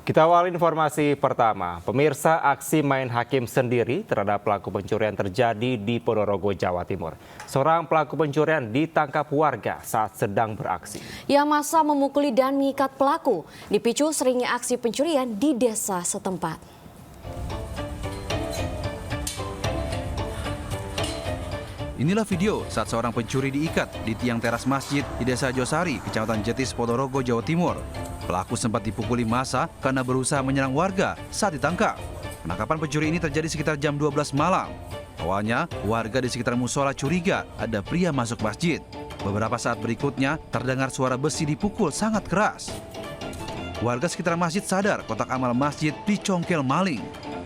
Kita awali informasi pertama. Pemirsa, aksi main hakim sendiri terhadap pelaku pencurian terjadi di Ponorogo, Jawa Timur. Seorang pelaku pencurian ditangkap warga saat sedang beraksi. Ia masa memukuli dan mengikat pelaku, dipicu seringnya aksi pencurian di desa setempat. Inilah video saat seorang pencuri diikat di tiang teras masjid di Desa Josari, Kecamatan Jetis, Ponorogo, Jawa Timur. Pelaku sempat dipukuli massa karena berusaha menyerang warga saat ditangkap. Penangkapan pencuri ini terjadi sekitar jam 12 malam. Awalnya, warga di sekitar musola curiga ada pria masuk masjid. Beberapa saat berikutnya, terdengar suara besi dipukul sangat keras. Warga sekitar masjid sadar kotak amal masjid dicongkel maling.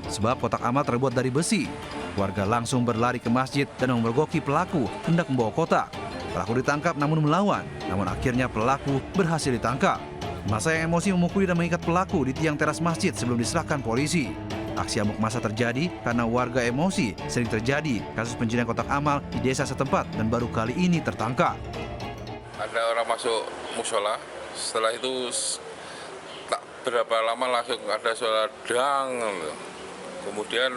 Sebab kotak amal terbuat dari besi. Warga langsung berlari ke masjid dan memergoki pelaku hendak membawa kotak. Pelaku ditangkap namun melawan, namun akhirnya pelaku berhasil ditangkap. Massa yang emosi memukuli dan mengikat pelaku di tiang teras masjid sebelum diserahkan polisi. Aksi amuk massa terjadi karena warga emosi. Sering terjadi kasus pencurian kotak amal di desa setempat dan baru kali ini tertangkap. Ada orang masuk musola, setelah itu tak berapa lama langsung ada suara dang. Kemudian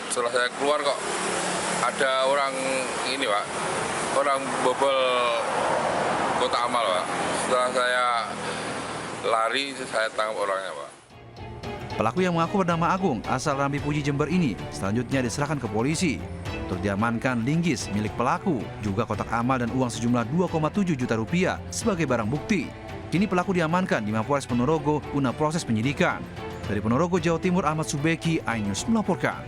setelah saya keluar kok ada orang ini Pak, orang bobol kotak amal Pak. Setelah saya lari, saya tangkap orangnya Pak. Pelaku yang mengaku bernama Agung, asal Rambi Puji, Jember ini selanjutnya diserahkan ke polisi. Untuk diamankan linggis milik pelaku, juga kotak amal dan uang sejumlah 2,7 juta rupiah sebagai barang bukti. Kini pelaku diamankan di Mapolres Ponorogo guna proses penyidikan. Dari Ponorogo, Jawa Timur, Ahmad Subeki, iNews melaporkan.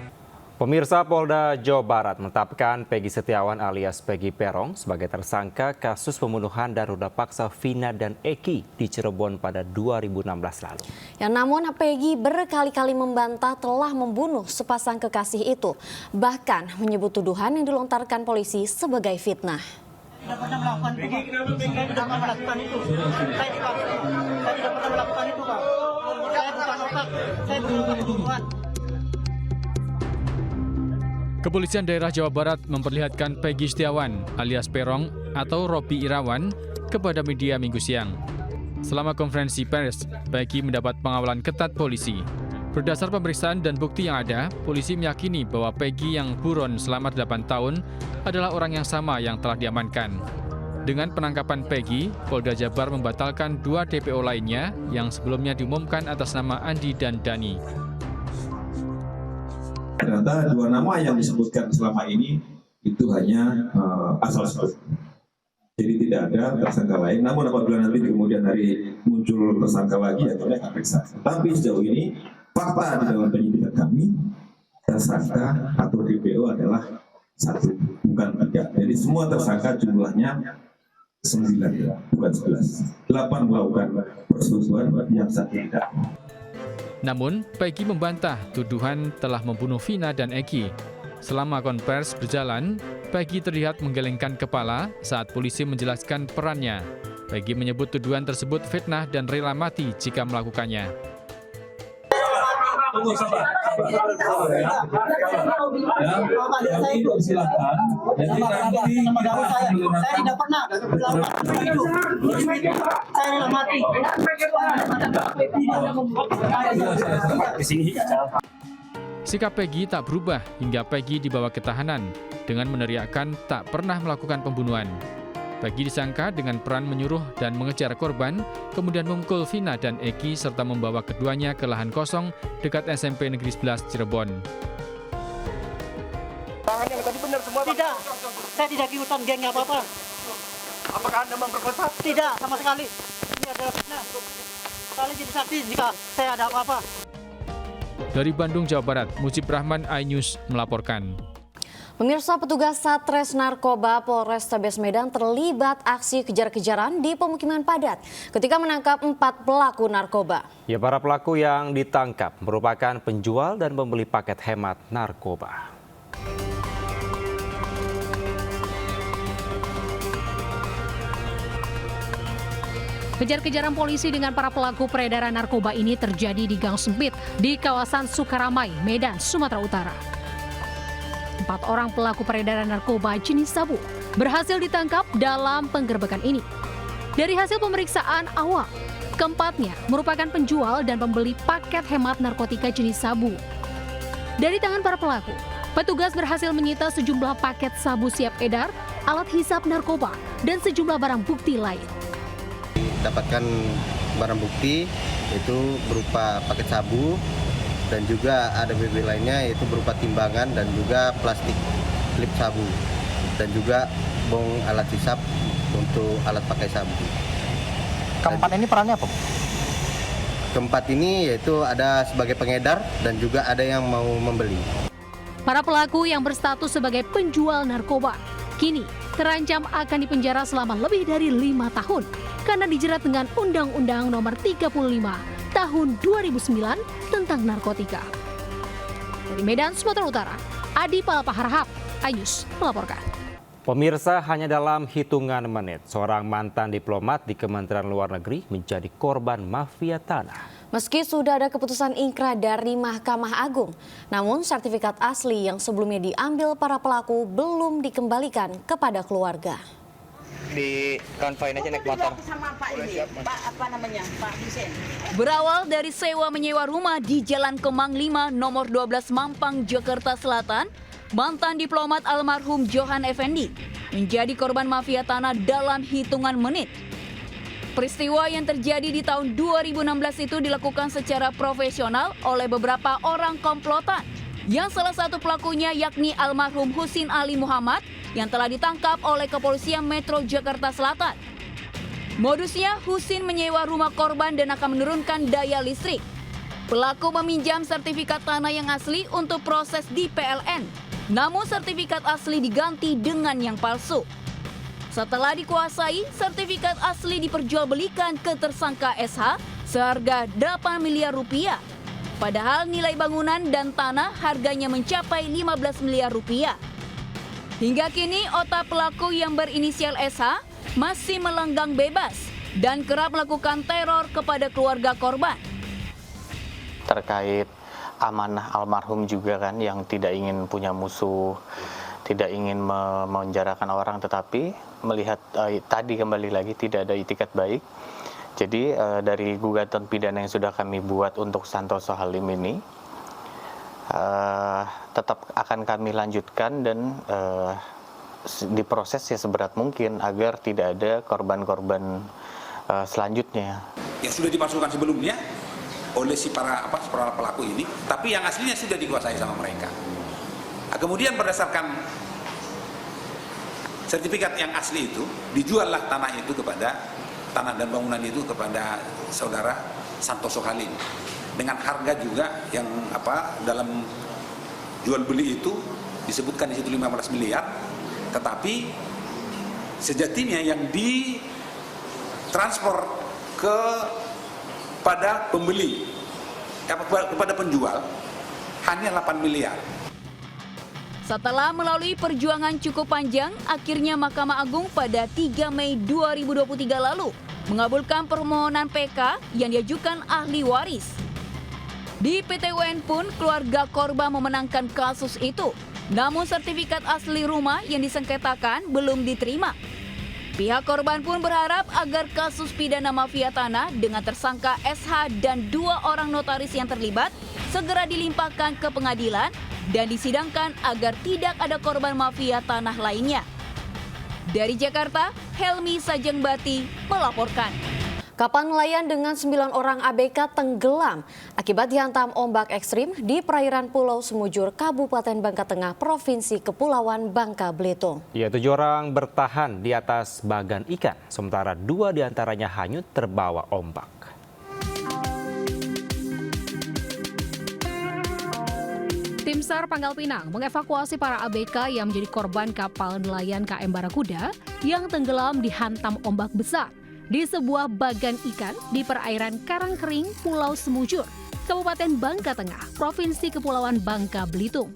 Pemirsa, Polda Jawa Barat menetapkan Peggy Setiawan alias Peggy Peron sebagai tersangka kasus pembunuhan dan ruda paksa Vina dan Eki di Cirebon pada 2016 lalu. Ya, namun Peggy berkali-kali membantah telah membunuh sepasang kekasih itu. Bahkan menyebut tuduhan yang dilontarkan polisi sebagai fitnah. Tidak pernah melakukan itu, Pak. Saya tidak pernah melakukan itu. Saya tidak pernah melakukan itu, Pak. Saya bukan otak. Saya bukan pembunuhan. Kepolisian daerah Jawa Barat memperlihatkan Peggy Setiawan alias Peron atau Robi Irawan kepada media Minggu siang. Selama konferensi pers, Peggy mendapat pengawalan ketat polisi. Berdasar pemeriksaan dan bukti yang ada, polisi meyakini bahwa Peggy yang buron selama 8 tahun adalah orang yang sama yang telah diamankan. Dengan penangkapan Peggy, Polda Jabar membatalkan 2 DPO lainnya yang sebelumnya diumumkan atas nama Andi dan Dani. Ternyata 2 nama yang disebutkan selama ini itu hanya asal sebut. Jadi tidak ada tersangka lain. Namun apabila nanti kemudian hari muncul tersangka lagi, ya kita akan periksa. Tapi sejauh ini fakta di dalam penyidikan kami, tersangka atau DPO adalah 1, bukan 3. Jadi semua tersangka jumlahnya 9, bukan 11. 8 melakukan persetubuhan yang 1 tidak. Namun, Peggy membantah tuduhan telah membunuh Vina dan Eki. Selama konvers berjalan, Peggy terlihat menggelengkan kepala saat polisi menjelaskan perannya. Peggy menyebut tuduhan tersebut fitnah dan rela mati jika melakukannya. Tunggu sabar ya. Yang itu silakan. Jadi nanti Saya tidak pernah melakukan itu. Saya rela mati. Sikap Peggy tak berubah hingga Peggy dibawa ke tahanan dengan meneriakkan tak pernah melakukan pembunuhan. Peggy disangka dengan peran menyuruh dan mengejar korban, kemudian memukul Vina dan Eki serta membawa keduanya ke lahan kosong dekat SMP Negeri 11 Cirebon. Tidak, saya tidak ikutan geng apa-apa. apakah Anda memperkosa? Tidak, sama sekali. Ini adalah fitnah. Kalian jadi saksi jika saya ada apa-apa. Dari Bandung, Jawa Barat, Mujib Rahman, iNews melaporkan. Pemirsa, petugas Satres Narkoba Polrestabes Medan terlibat aksi kejar-kejaran di pemukiman padat ketika menangkap 4 pelaku narkoba. Ya, para pelaku yang ditangkap merupakan penjual dan pembeli paket hemat narkoba. Kejar-kejaran polisi dengan para pelaku peredaran narkoba ini terjadi di gang sempit di kawasan Sukaramai, Medan, Sumatera Utara. 4 orang pelaku peredaran narkoba jenis sabu berhasil ditangkap dalam penggerbekan ini. Dari hasil pemeriksaan awal, Keempatnya merupakan penjual dan pembeli paket hemat narkotika jenis sabu. Dari tangan para pelaku, petugas berhasil menyita sejumlah paket sabu siap edar, alat hisap narkoba, dan sejumlah barang bukti lain. Dapatkan barang bukti itu berupa paket sabu dan juga ada BB lainnya yaitu berupa timbangan dan juga plastik klip sabu dan juga bong alat hisap untuk alat pakai sabu. Keempat ini perannya apa? Keempat ini yaitu ada sebagai pengedar dan juga ada yang mau membeli. Para pelaku yang berstatus sebagai penjual narkoba kini terancam akan dipenjara selama lebih dari 5 tahun karena dijerat dengan Undang-Undang Nomor 35 Tahun 2009 tentang narkotika. Dari Medan, Sumatera Utara, Adi Palapaharahap, Ayus melaporkan. Pemirsa, hanya dalam hitungan menit, seorang mantan diplomat di Kementerian Luar Negeri menjadi korban mafia tanah. Meski sudah ada keputusan ingkrah dari Mahkamah Agung, namun sertifikat asli yang sebelumnya diambil para pelaku belum dikembalikan kepada keluarga. Di konvoin aja naik motor. Berawal dari sewa menyewa rumah di Jalan Kemang 5 nomor 12 Mampang, Jakarta Selatan, mantan diplomat almarhum Johan Effendi menjadi korban mafia tanah dalam hitungan menit. Peristiwa yang terjadi di tahun 2016 itu dilakukan secara profesional oleh beberapa orang komplotan, yang salah satu pelakunya yakni almarhum Husin Ali Muhammad yang telah ditangkap oleh Kepolisian Metro Jakarta Selatan. Modusnya, Husin menyewa rumah korban dan akan menurunkan daya listrik. Pelaku meminjam sertifikat tanah yang asli untuk proses di PLN. Namun sertifikat asli diganti dengan yang palsu. Setelah dikuasai, sertifikat asli diperjualbelikan ke tersangka SH seharga 8 miliar rupiah. Padahal nilai bangunan dan tanah harganya mencapai 15 miliar rupiah. Hingga kini otak pelaku yang berinisial SH masih melenggang bebas dan kerap melakukan teror kepada keluarga korban. Terkait amanah almarhum juga kan yang tidak ingin punya musuh, tidak ingin memenjarakan orang, tetapi melihat tadi kembali lagi tidak ada itikat baik. Jadi dari gugatan pidana yang sudah kami buat untuk Santoso Halim ini tetap akan kami lanjutkan dan diproses ya seberat mungkin agar tidak ada korban-korban selanjutnya. Yang sudah dipalsukan sebelumnya oleh para pelaku ini, tapi yang aslinya sudah dikuasai sama mereka. Nah, kemudian berdasarkan sertifikat yang asli itu, dijuallah tanah dan bangunan itu kepada saudara Santoso Halim dengan harga juga yang dalam jual beli itu disebutkan di situ 15 miliar, tetapi sejatinya yang ditransfer kepada pembeli, kepada penjual hanya 8 miliar. Setelah melalui perjuangan cukup panjang, akhirnya Mahkamah Agung pada 3 Mei 2023 lalu mengabulkan permohonan PK yang diajukan ahli waris. Di PT UN pun keluarga korban memenangkan kasus itu, namun sertifikat asli rumah yang disengketakan belum diterima. Pihak korban pun berharap agar kasus pidana mafia tanah dengan tersangka SH dan 2 orang notaris yang terlibat segera dilimpahkan ke pengadilan dan disidangkan agar tidak ada korban mafia tanah lainnya. Dari Jakarta, Helmi Sajengbati melaporkan. Kapal nelayan dengan 9 orang ABK tenggelam akibat dihantam ombak ekstrim di perairan Pulau Semujur, Kabupaten Bangka Tengah, Provinsi Kepulauan Bangka Belitung. Ya, 7 orang bertahan di atas bagan ikan, sementara 2 diantaranya hanyut terbawa ombak. Tim SAR Pangkal Pinang mengevakuasi para ABK yang menjadi korban kapal nelayan KM Barakuda yang tenggelam dihantam ombak besar di sebuah bagan ikan di perairan Karangkering, Pulau Semujur, Kabupaten Bangka Tengah, Provinsi Kepulauan Bangka Belitung.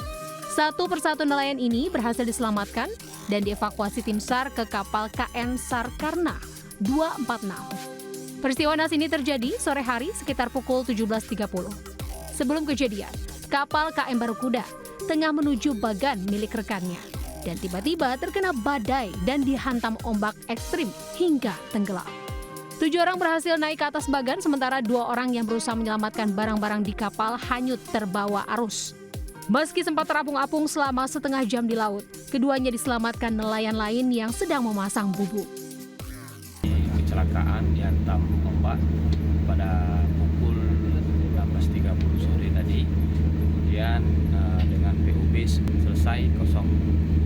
Satu persatu nelayan ini berhasil diselamatkan dan dievakuasi tim SAR ke kapal KN Sarkarna 246. Peristiwa naas ini terjadi sore hari sekitar pukul 17.30. Sebelum kejadian, kapal KM Barakuda tengah menuju bagan milik rekannya dan tiba-tiba terkena badai dan dihantam ombak ekstrim hingga tenggelam. 7 orang berhasil naik ke atas bagan, sementara 2 orang yang berusaha menyelamatkan barang-barang di kapal hanyut terbawa arus. Meski sempat terapung-apung selama setengah jam di laut, keduanya diselamatkan nelayan lain yang sedang memasang bubuk. Kecelakaan dihantam ombak pada pukul 16.30 sore tadi. Kemudian dengan PUB selesai 02.20,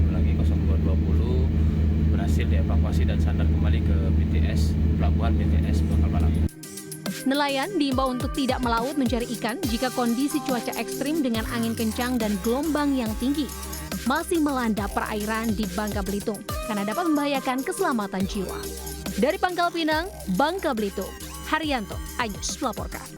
lagi 02.20 berhasil dievakuasi dan sandar kembali ke BTS, pelabuhan BTS Bangka Balang. Nelayan diimbau untuk tidak melaut mencari ikan jika kondisi cuaca ekstrim dengan angin kencang dan gelombang yang tinggi masih melanda perairan di Bangka Belitung karena dapat membahayakan keselamatan jiwa. Dari Pangkal Pinang, Bangka Belitung, Haryanto, Ayus melaporkan.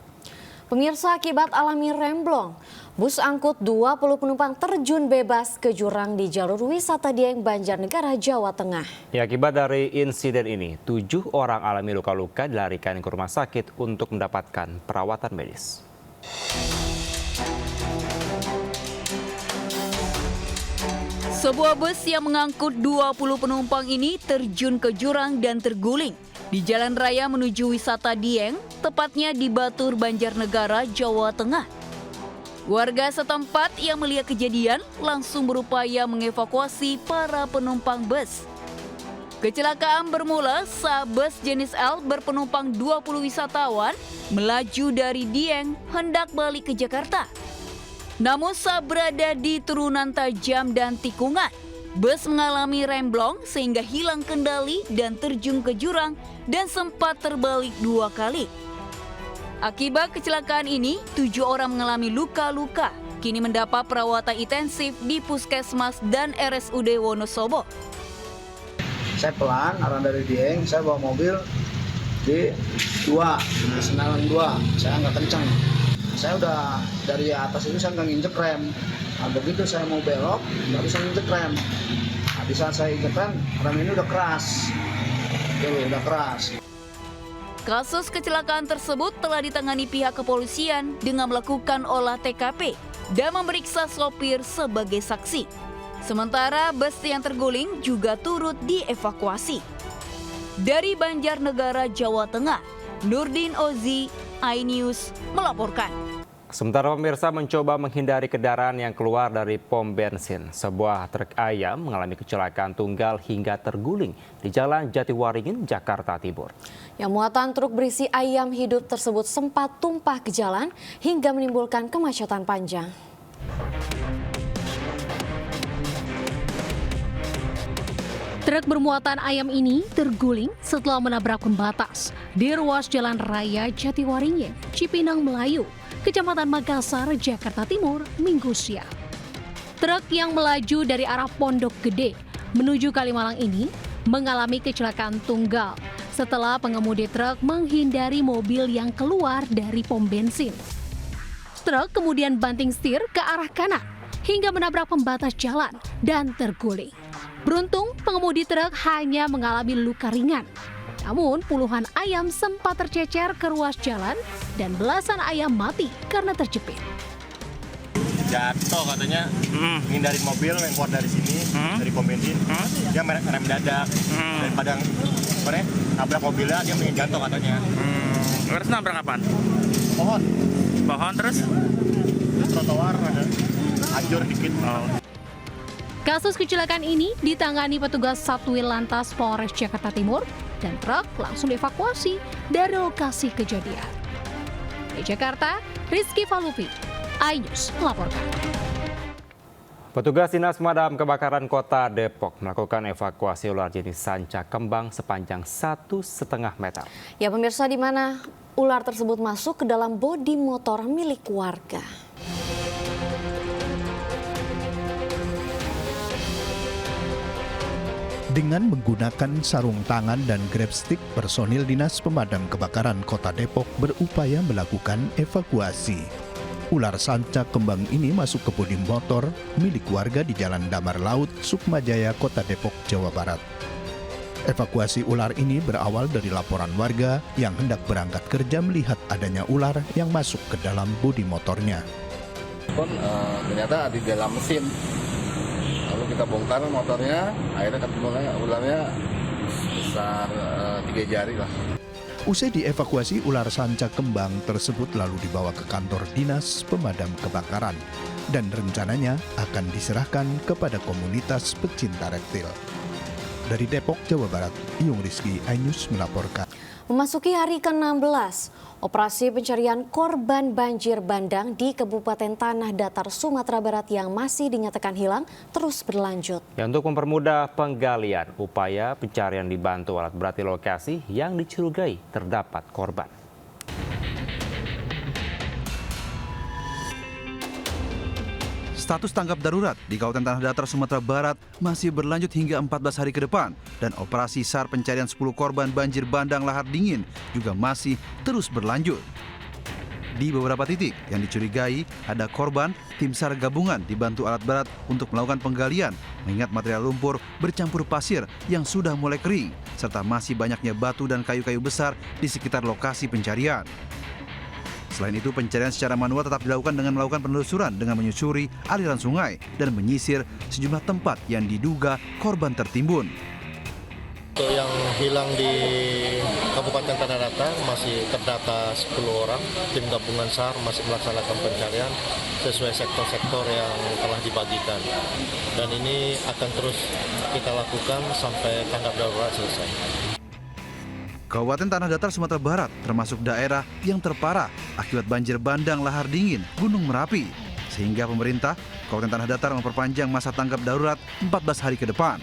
Pemirsa, akibat alami remblong, bus angkut 20 penumpang terjun bebas ke jurang di jalur wisata Dieng, Banjarnegara, Jawa Tengah. Ya, akibat dari insiden ini, 7 orang alami luka-luka dilarikan ke rumah sakit untuk mendapatkan perawatan medis. Sebuah bus yang mengangkut 20 penumpang ini terjun ke jurang dan terguling di jalan raya menuju wisata Dieng, tepatnya di Batur, Banjarnegara, Jawa Tengah. Warga setempat yang melihat kejadian langsung berupaya mengevakuasi para penumpang bus. Kecelakaan bermula saat bus jenis L berpenumpang 20 wisatawan melaju dari Dieng hendak balik ke Jakarta. Namun saat berada di turunan tajam dan tikungan, bus mengalami remblong sehingga hilang kendali dan terjun ke jurang dan sempat terbalik 2 kali. Akibat kecelakaan ini, 7 orang mengalami luka-luka, kini mendapat perawatan intensif di Puskesmas dan RSUD Wonosobo. Saya pelan, arah dari Dieng, saya bawa mobil di 2, senalan 2, saya nggak kencang. Saya udah dari atas itu saya nggak nginjek rem. Nah, begitu saya mau belok, baru saya nginjek rem. Nah, di saat saya injek rem ini udah keras. Udah keras. Kasus kecelakaan tersebut telah ditangani pihak kepolisian dengan melakukan olah TKP dan memeriksa sopir sebagai saksi. Sementara bus yang terguling juga turut dievakuasi. Dari Banjarnegara, Jawa Tengah, Nurdin Ozi, iNews melaporkan. Sementara pemirsa mencoba menghindari kendaraan yang keluar dari pom bensin, sebuah truk ayam mengalami kecelakaan tunggal hingga terguling di Jalan Jatiwaringin, Jakarta Timur. Yang muatan truk berisi ayam hidup tersebut sempat tumpah ke jalan hingga menimbulkan kemacetan panjang. Truk bermuatan ayam ini terguling setelah menabrak pembatas di ruas Jalan Raya Jatiwaringin, Cipinang Melayu, Kecamatan Makassar, Jakarta Timur, Minggu siang. Truk yang melaju dari arah Pondok Gede menuju Kalimalang ini mengalami kecelakaan tunggal setelah pengemudi truk menghindari mobil yang keluar dari pom bensin. Truk kemudian banting setir ke arah kanan hingga menabrak pembatas jalan dan terguling. Beruntung pengemudi truk hanya mengalami luka ringan. Namun puluhan ayam sempat tercecer ke ruas jalan dan belasan ayam mati karena terjepit. Jatuh katanya, ngindarin mobil yang keluar dari sini, dari pom bensin. Dia rem dadak, daripada nabrak mobilnya, dia mending jatuh katanya. Terus nabrak apaan? Pohon. Pohon terus? Trotoar ada, hancur dikit. Kasus kecelakaan ini ditangani petugas Satwil Lantas Polres Jakarta Timur dan truk langsung dievakuasi dari lokasi kejadian. Di Jakarta, Rizky Falupi, iNews melaporkan. Petugas Dinas Pemadam Kebakaran Kota Depok melakukan evakuasi ular jenis sanca kembang sepanjang 1,5 meter. Ya pemirsa, di mana ular tersebut masuk ke dalam bodi motor milik warga. Dengan menggunakan sarung tangan dan grab stick, personil Dinas Pemadam Kebakaran Kota Depok berupaya melakukan evakuasi. Ular sanca kembang ini masuk ke bodi motor milik warga di Jalan Damar Laut, Sukmajaya, Kota Depok, Jawa Barat. Evakuasi ular ini berawal dari laporan warga yang hendak berangkat kerja melihat adanya ular yang masuk ke dalam bodi motornya. Ternyata di dalam mesin. Lalu kita bongkar motornya, akhirnya ketemu ularnya sekitar 3 jari lah. Usai dievakuasi, ular sanca kembang tersebut lalu dibawa ke kantor dinas pemadam kebakaran dan rencananya akan diserahkan kepada komunitas pecinta reptil. Dari Depok, Jawa Barat, Iyung Rizky, iNews melaporkan. Memasuki hari ke-16, operasi pencarian korban banjir bandang di Kabupaten Tanah Datar, Sumatera Barat yang masih dinyatakan hilang terus berlanjut. Ya, untuk mempermudah penggalian, upaya pencarian dibantu alat berat di lokasi yang dicurigai terdapat korban. Status tanggap darurat di Kabupaten Tanah Datar, Sumatera Barat masih berlanjut hingga 14 hari ke depan dan operasi SAR pencarian 10 korban banjir bandang lahar dingin juga masih terus berlanjut. Di beberapa titik yang dicurigai ada korban, tim SAR gabungan dibantu alat berat untuk melakukan penggalian mengingat material lumpur bercampur pasir yang sudah mulai kering serta masih banyaknya batu dan kayu-kayu besar di sekitar lokasi pencarian. Selain itu, pencarian secara manual tetap dilakukan dengan melakukan penelusuran dengan menyusuri aliran sungai dan menyisir sejumlah tempat yang diduga korban tertimbun. Untuk yang hilang di Kabupaten Tanah Datar masih terdata 10 orang. Tim gabungan SAR masih melaksanakan pencarian sesuai sektor-sektor yang telah dibagikan. Dan ini akan terus kita lakukan sampai tanggap darurat selesai. Kabupaten Tanah Datar, Sumatera Barat termasuk daerah yang terparah akibat banjir bandang lahar dingin Gunung Merapi. Sehingga pemerintah Kabupaten Tanah Datar memperpanjang masa tanggap darurat 14 hari ke depan.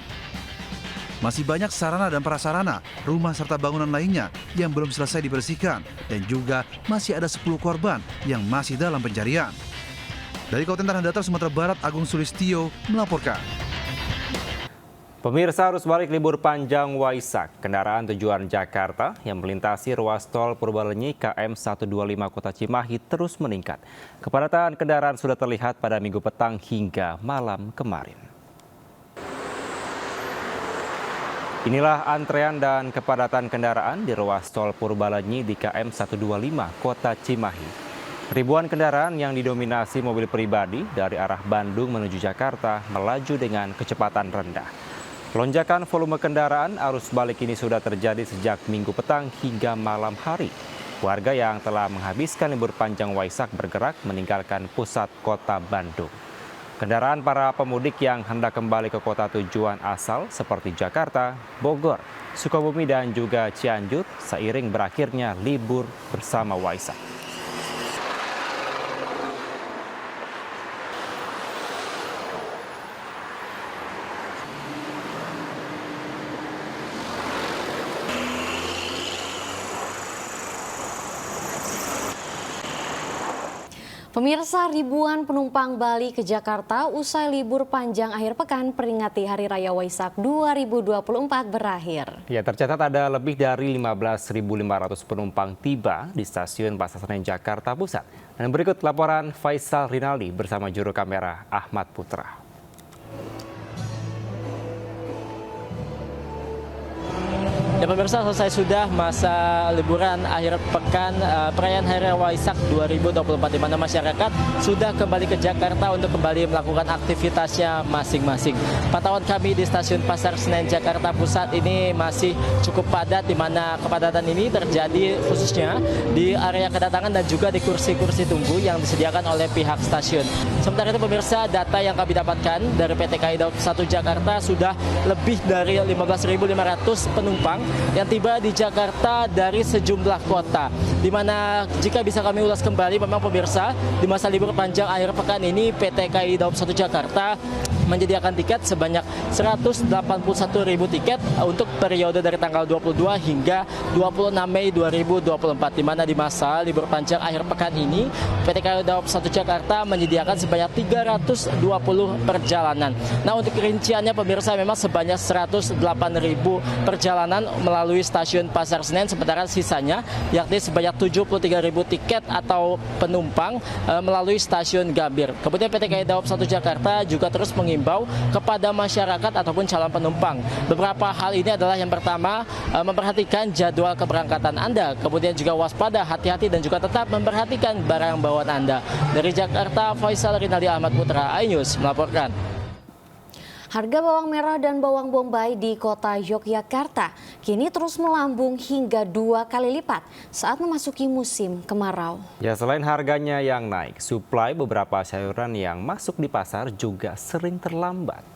Masih banyak sarana dan prasarana, rumah serta bangunan lainnya yang belum selesai dibersihkan dan juga masih ada 10 korban yang masih dalam pencarian. Dari Kabupaten Tanah Datar, Sumatera Barat, Agung Sulistyo melaporkan. Pemirsa, arus balik libur panjang Waisak, kendaraan tujuan Jakarta yang melintasi ruas tol Purbalenyi KM 125 Kota Cimahi terus meningkat. Kepadatan kendaraan sudah terlihat pada Minggu petang hingga malam kemarin. Inilah antrean dan kepadatan kendaraan di ruas tol Purbalenyi di KM 125 Kota Cimahi. Ribuan kendaraan yang didominasi mobil pribadi dari arah Bandung menuju Jakarta melaju dengan kecepatan rendah. Lonjakan volume kendaraan arus balik ini sudah terjadi sejak Minggu petang hingga malam hari. Warga yang telah menghabiskan libur panjang Waisak bergerak meninggalkan pusat kota Bandung. Kendaraan para pemudik yang hendak kembali ke kota tujuan asal seperti Jakarta, Bogor, Sukabumi dan juga Cianjur seiring berakhirnya libur bersama Waisak. Pemirsa, ribuan penumpang Bali ke Jakarta usai libur panjang akhir pekan peringati Hari Raya Waisak 2024 berakhir. Ya, tercatat ada lebih dari 15.500 penumpang tiba di stasiun Pasar Senen Jakarta Pusat. Dan berikut laporan Faisal Rinaldi bersama juru kamera Ahmad Putra. Ya pemirsa, selesai sudah masa liburan akhir pekan perayaan Hari Raya Waisak 2024 di mana masyarakat sudah kembali ke Jakarta untuk kembali melakukan aktivitasnya masing-masing. Pantauan kami di stasiun Pasar Senen Jakarta Pusat ini masih cukup padat di mana kepadatan ini terjadi khususnya di area kedatangan dan juga di kursi-kursi tunggu yang disediakan oleh pihak stasiun. Sementara itu pemirsa, data yang kami dapatkan dari PT KAI Daob 1 Jakarta sudah lebih dari 15.500 penumpang yang tiba di Jakarta dari sejumlah kota. Di mana jika bisa kami ulas kembali, memang pemirsa di masa libur panjang akhir pekan ini PT KAI Daob 1 Jakarta menyediakan tiket sebanyak 181.000 tiket untuk periode dari tanggal 22 hingga 26 Mei 2024. Di mana di masa libur panjang akhir pekan ini PT KAI Daob 1 Jakarta menyediakan sebanyak 320 perjalanan. Nah, untuk rinciannya pemirsa memang sebanyak 108.000 perjalanan melalui stasiun Pasar Senen, sementara sisanya yakni sebanyak 73.000 tiket atau penumpang melalui stasiun Gambir. Kemudian PT KAI Daob 1 Jakarta juga terus mengimbau kepada masyarakat ataupun calon penumpang. Beberapa hal ini adalah yang pertama, memperhatikan jadwal keberangkatan Anda, kemudian juga waspada, hati-hati dan juga tetap memperhatikan barang bawaan Anda. Dari Jakarta, Faisal Rinaldi, Ahmad Putra, iNews melaporkan. Harga bawang merah dan bawang bombay di kota Yogyakarta kini terus melambung hingga 2 kali lipat saat memasuki musim kemarau. Ya, selain harganya yang naik, suplai beberapa sayuran yang masuk di pasar juga sering terlambat.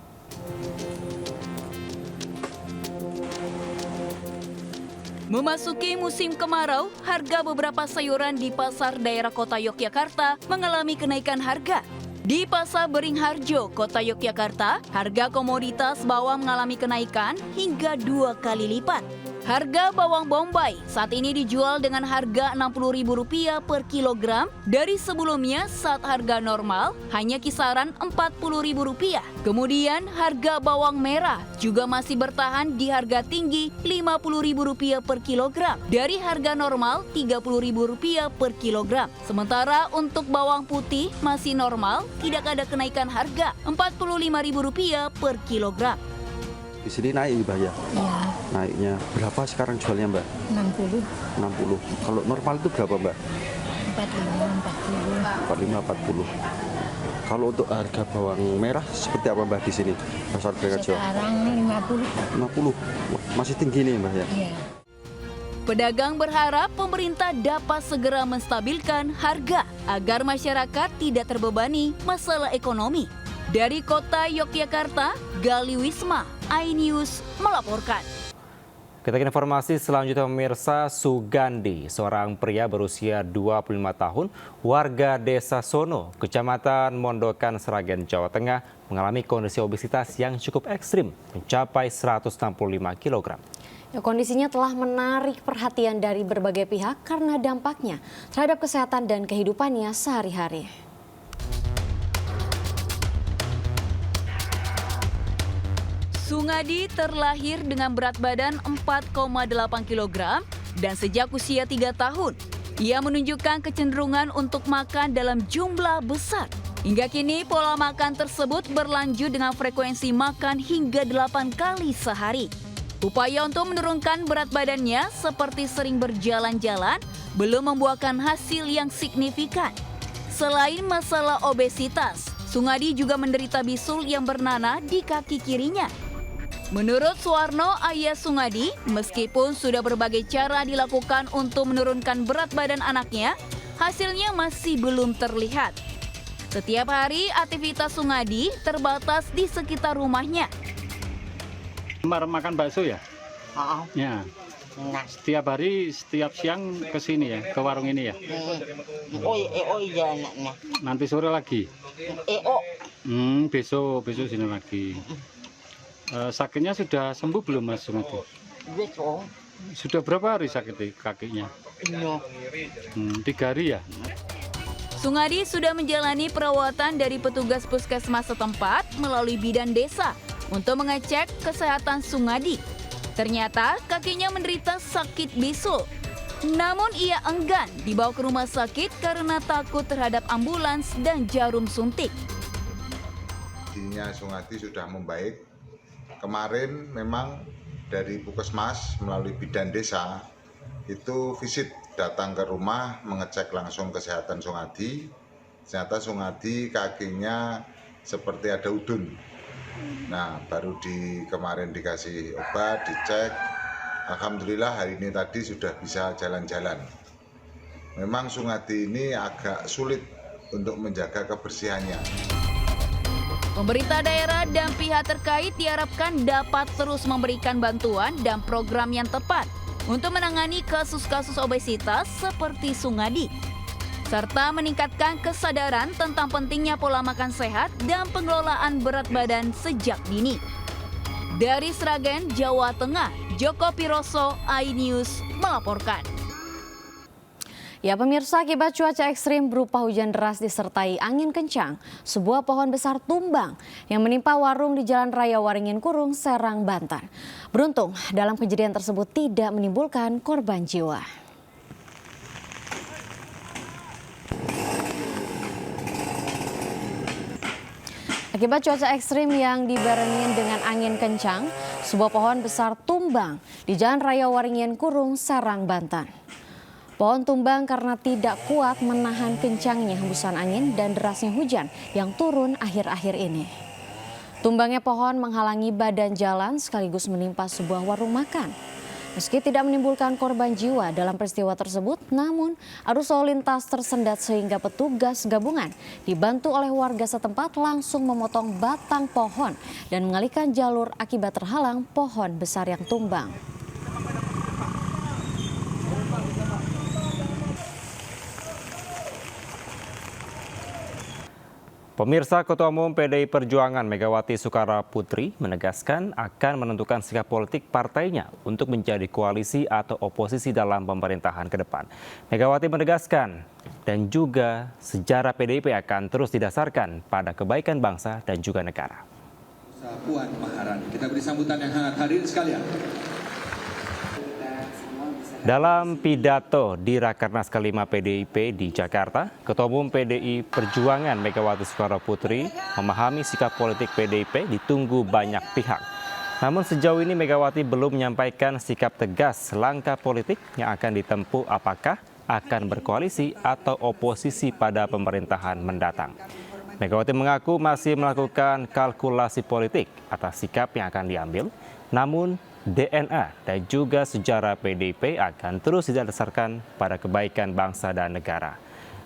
Memasuki musim kemarau, harga beberapa sayuran di pasar daerah kota Yogyakarta mengalami kenaikan harga. Di Pasar Beringharjo, kota Yogyakarta, harga komoditas bawang mengalami kenaikan hingga 2 kali lipat. Harga bawang bombay saat ini dijual dengan harga Rp60.000 per kilogram dari sebelumnya saat harga normal hanya kisaran Rp40.000. Kemudian harga bawang merah juga masih bertahan di harga tinggi Rp50.000 per kilogram dari harga normal Rp30.000 per kilogram. Sementara untuk bawang putih masih normal, tidak ada kenaikan harga Rp45.000 per kilogram. Di sini naik Mbak ya? Iya. Naiknya berapa sekarang jualnya Mbak? 60. 60. Kalau normal itu berapa Mbak? 45, 40. 45, 40. Kalau untuk harga bawang merah seperti apa Mbak di sini? Pasar Beringharjo? Sekarang 50. 50. Masih tinggi nih Mbak ya? Iya. Pedagang berharap pemerintah dapat segera menstabilkan harga agar masyarakat tidak terbebani masalah ekonomi. Dari kota Yogyakarta, Gali Wisma, iNews melaporkan. Kita ke informasi selanjutnya pemirsa. Sugandi, seorang pria berusia 25 tahun, warga Desa Sono, Kecamatan Mondokan, Sragen, Jawa Tengah, mengalami kondisi obesitas yang cukup ekstrim, mencapai 165 kg. Ya, kondisinya telah menarik perhatian dari berbagai pihak karena dampaknya terhadap kesehatan dan kehidupannya sehari-hari. Sungadi terlahir dengan berat badan 4,8 kg dan sejak usia 3 tahun, ia menunjukkan kecenderungan untuk makan dalam jumlah besar. Hingga kini pola makan tersebut berlanjut dengan frekuensi makan hingga 8 kali sehari. Upaya untuk menurunkan berat badannya seperti sering berjalan-jalan belum membuahkan hasil yang signifikan. Selain masalah obesitas, Sungadi juga menderita bisul yang bernanah di kaki kirinya. Menurut Suwarno, ayah Sungadi, meskipun sudah berbagai cara dilakukan untuk menurunkan berat badan anaknya, hasilnya masih belum terlihat. Setiap hari aktivitas Sungadi terbatas di sekitar rumahnya. Makan bakso ya? Ya. Setiap hari, setiap siang ke sini ya, ke warung ini ya? Oh iya anaknya. Nanti sore lagi? Besok sini lagi. Sakitnya sudah sembuh belum Mas Sungadi? Besok. Sudah berapa hari sakit kakinya? 3 hari ya? Sungadi sudah menjalani perawatan dari petugas puskesmas setempat melalui bidan desa untuk mengecek kesehatan Sungadi. Ternyata kakinya menderita sakit bisul. Namun ia enggan dibawa ke rumah sakit karena takut terhadap ambulans dan jarum suntik. Kondisinya Sungadi sudah membaik. Kemarin memang dari Puskesmas melalui bidan desa itu visit datang ke rumah mengecek langsung kesehatan Sungadi. Ternyata Sungadi kakinya seperti ada udun. Nah, baru kemarin dikasih obat, dicek. Alhamdulillah hari ini tadi sudah bisa jalan-jalan. Memang Sungadi ini agak sulit untuk menjaga kebersihannya. Pemerintah daerah dan pihak terkait diharapkan dapat terus memberikan bantuan dan program yang tepat untuk menangani kasus-kasus obesitas seperti Sungadi, serta meningkatkan kesadaran tentang pentingnya pola makan sehat dan pengelolaan berat badan sejak dini. Dari Sragen, Jawa Tengah, Joko Piroso, iNews melaporkan. Ya pemirsa, akibat cuaca ekstrim berupa hujan deras disertai angin kencang, sebuah pohon besar tumbang yang menimpa warung di Jalan Raya Waringin Kurung, Serang, Banten. Beruntung dalam kejadian tersebut tidak menimbulkan korban jiwa. Akibat cuaca ekstrim yang dibarengi dengan angin kencang, sebuah pohon besar tumbang di Jalan Raya Waringin Kurung, Serang, Banten. Pohon tumbang karena tidak kuat menahan kencangnya hembusan angin dan derasnya hujan yang turun akhir-akhir ini. Tumbangnya pohon menghalangi badan jalan sekaligus menimpa sebuah warung makan. Meski tidak menimbulkan korban jiwa dalam peristiwa tersebut, namun arus lalu lintas tersendat sehingga petugas gabungan dibantu oleh warga setempat langsung memotong batang pohon dan mengalihkan jalur akibat terhalang pohon besar yang tumbang. Pemirsa, Ketua Umum PDI Perjuangan Megawati Soekarnoputri menegaskan akan menentukan sikap politik partainya untuk menjadi koalisi atau oposisi dalam pemerintahan ke depan. Megawati menegaskan dan juga sejarah PDIP akan terus didasarkan pada kebaikan bangsa dan juga negara. Puan Maharani, kita beri sambutan yang hangat. Hadirin sekalian. Dalam pidato di Rakernas ke-5 PDIP di Jakarta, Ketua Umum PDI Perjuangan Megawati Soekarnoputri memahami sikap politik PDIP ditunggu banyak pihak. Namun sejauh ini Megawati belum menyampaikan sikap tegas langkah politik yang akan ditempuh apakah akan berkoalisi atau oposisi pada pemerintahan mendatang. Megawati mengaku masih melakukan kalkulasi politik atas sikap yang akan diambil, namun DNA dan juga sejarah PDIP akan terus didasarkan pada kebaikan bangsa dan negara.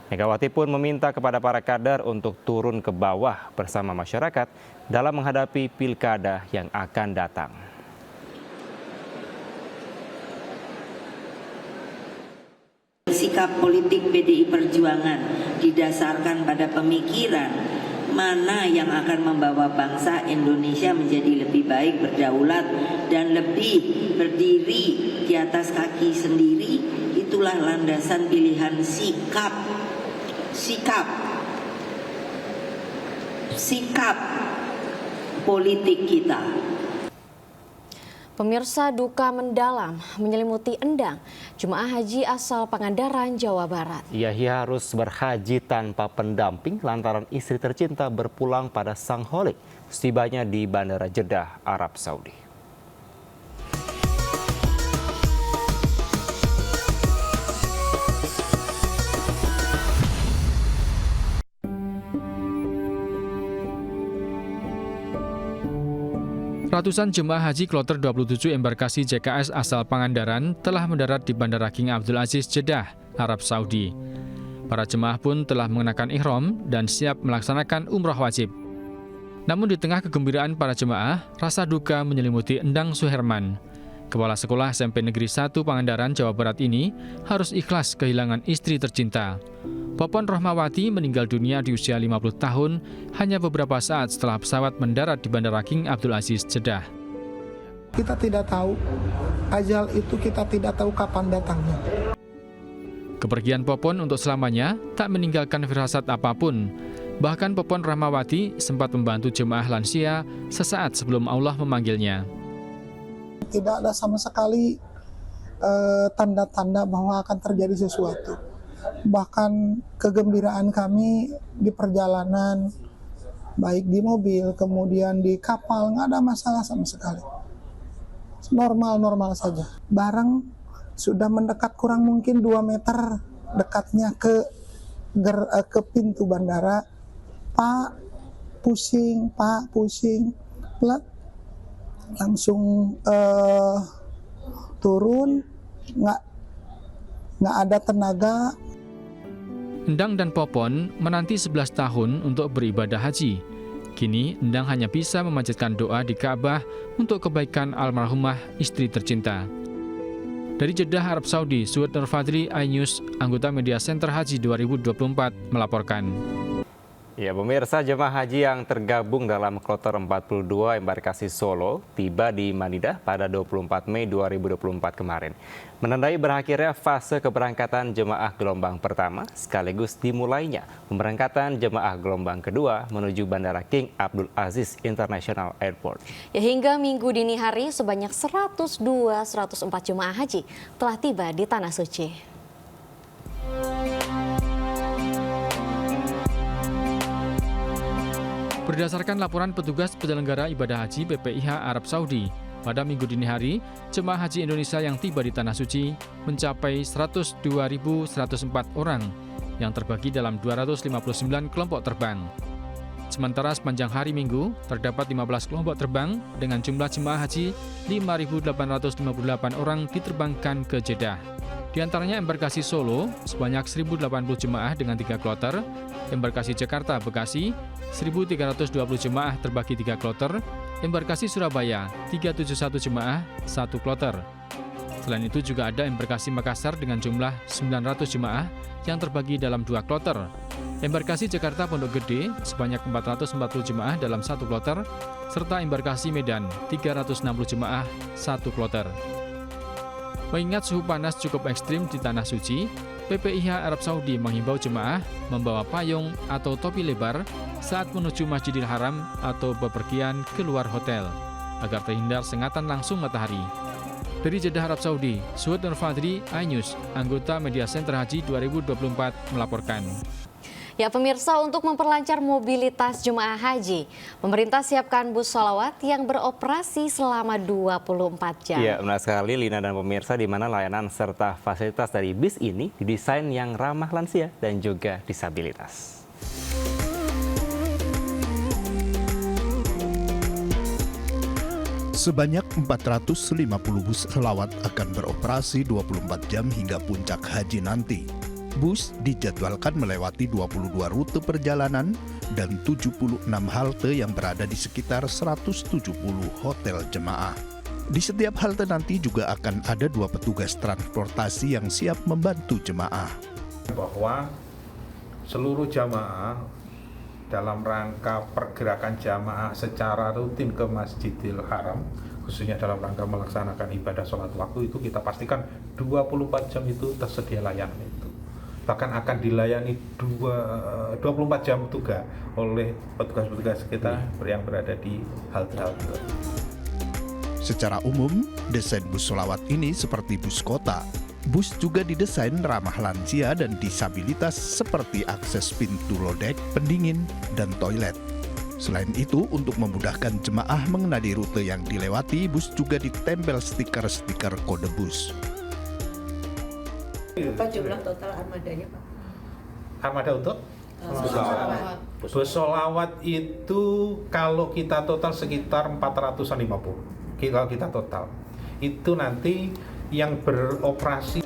Megawati pun meminta kepada para kader untuk turun ke bawah bersama masyarakat dalam menghadapi pilkada yang akan datang. Sikap politik PDI Perjuangan didasarkan pada pemikiran mana yang akan membawa bangsa Indonesia menjadi lebih baik, berdaulat, dan lebih berdiri di atas kaki sendiri. Itulah landasan pilihan sikap politik kita. Pemirsa, duka mendalam menyelimuti Endang, jemaah haji asal Pangandaran, Jawa Barat. Ia harus berhaji tanpa pendamping lantaran istri tercinta berpulang pada sang holik setibanya di Bandara Jeddah, Arab Saudi. Ratusan jemaah haji kloter 27 embarkasi JKS asal Pangandaran telah mendarat di Bandara King Abdul Aziz Jeddah, Arab Saudi. Para jemaah pun telah mengenakan ihram dan siap melaksanakan umrah wajib. Namun di tengah kegembiraan para jemaah, rasa duka menyelimuti Endang Suherman. Kepala Sekolah SMP Negeri 1 Pangandaran, Jawa Barat ini harus ikhlas kehilangan istri tercinta. Popon Rohmawati meninggal dunia di usia 50 tahun hanya beberapa saat setelah pesawat mendarat di Bandara King Abdul Aziz Jeddah. Kita tidak tahu, ajal itu kita tidak tahu kapan datangnya. Kepergian Popon untuk selamanya tak meninggalkan firasat apapun. Bahkan Popon Rahmawati sempat membantu jemaah lansia sesaat sebelum Allah memanggilnya. Tidak ada sama sekali tanda-tanda bahwa akan terjadi sesuatu. Bahkan kegembiraan kami di perjalanan, baik di mobil, kemudian di kapal, nggak ada masalah sama sekali. Normal-normal saja. Barang sudah mendekat kurang mungkin 2 meter dekatnya ke pintu bandara. Pak, pusing. Langsung turun, nggak ada tenaga. Endang dan Popon menanti 11 tahun untuk beribadah haji. Kini Endang hanya bisa memanjatkan doa di Ka'bah untuk kebaikan almarhumah istri tercinta. Dari Jeddah, Arab Saudi, Suud Nur Fadli, iNews, anggota Media Center Haji 2024 melaporkan. Ya, pemirsa, jemaah haji yang tergabung dalam kloter 42 embarkasi Solo tiba di Manidah pada 24 Mei 2024 kemarin. Menandai berakhirnya fase keberangkatan jemaah gelombang pertama sekaligus dimulainya pemberangkatan jemaah gelombang kedua menuju Bandara King Abdul Aziz International Airport. Ya, hingga Minggu dini hari sebanyak 104 jemaah haji telah tiba di Tanah Suci. Berdasarkan laporan petugas penyelenggara ibadah haji BPIH Arab Saudi, pada Minggu dini hari, jemaah haji Indonesia yang tiba di Tanah Suci mencapai 102.104 orang yang terbagi dalam 259 kelompok terbang. Sementara sepanjang hari Minggu, terdapat 15 kelompok terbang dengan jumlah jemaah haji 5.858 orang diterbangkan ke Jeddah. Di antaranya embarkasi Solo sebanyak 1.080 jemaah dengan 3 kloter, embarkasi Jakarta Bekasi 1.320 jemaah terbagi 3 kloter, embarkasi Surabaya 371 jemaah 1 kloter. Selain itu juga ada embarkasi Makassar dengan jumlah 900 jemaah yang terbagi dalam 2 kloter. Embarkasi Jakarta Pondok Gede sebanyak 440 jemaah dalam 1 kloter, serta embarkasi Medan 360 jemaah 1 kloter. Mengingat suhu panas cukup ekstrim di Tanah Suci, PPIH Arab Saudi menghimbau jemaah membawa payung atau topi lebar saat menuju Masjidil Haram atau bepergian keluar hotel, agar terhindar sengatan langsung matahari. Dari Jeddah, Arab Saudi, Suhud Nur Fadri, iNews, anggota Media Center Haji 2024 melaporkan. Ya pemirsa, untuk memperlancar mobilitas jemaah haji, pemerintah siapkan bus sholawat yang beroperasi selama 24 jam. Iya, benar sekali Lina dan pemirsa, di mana layanan serta fasilitas dari bis ini didesain yang ramah lansia dan juga disabilitas. Sebanyak 450 bus sholawat akan beroperasi 24 jam hingga puncak haji nanti. Bus dijadwalkan melewati 22 rute perjalanan dan 76 halte yang berada di sekitar 170 hotel jemaah. Di setiap halte nanti juga akan ada 2 petugas transportasi yang siap membantu jemaah. Bahwa seluruh jamaah dalam rangka pergerakan jamaah secara rutin ke Masjidil Haram, khususnya dalam rangka melaksanakan ibadah sholat waktu, itu kita pastikan 24 jam itu tersedia layanan itu. Bahkan akan dilayani 24 jam juga oleh petugas-petugas kita yang berada di halte-halte. Secara umum, desain bus sholawat ini seperti bus kota. Bus juga didesain ramah lansia dan disabilitas seperti akses pintu lodek, pendingin, dan toilet. Selain itu, untuk memudahkan jemaah mengenali rute yang dilewati, bus juga ditempel stiker-stiker kode bus. Apa jumlah total armadanya, Pak? Armada untuk? Bus sholawat itu kalau kita total sekitar 450. Kalau kita total. Itu nanti yang beroperasi.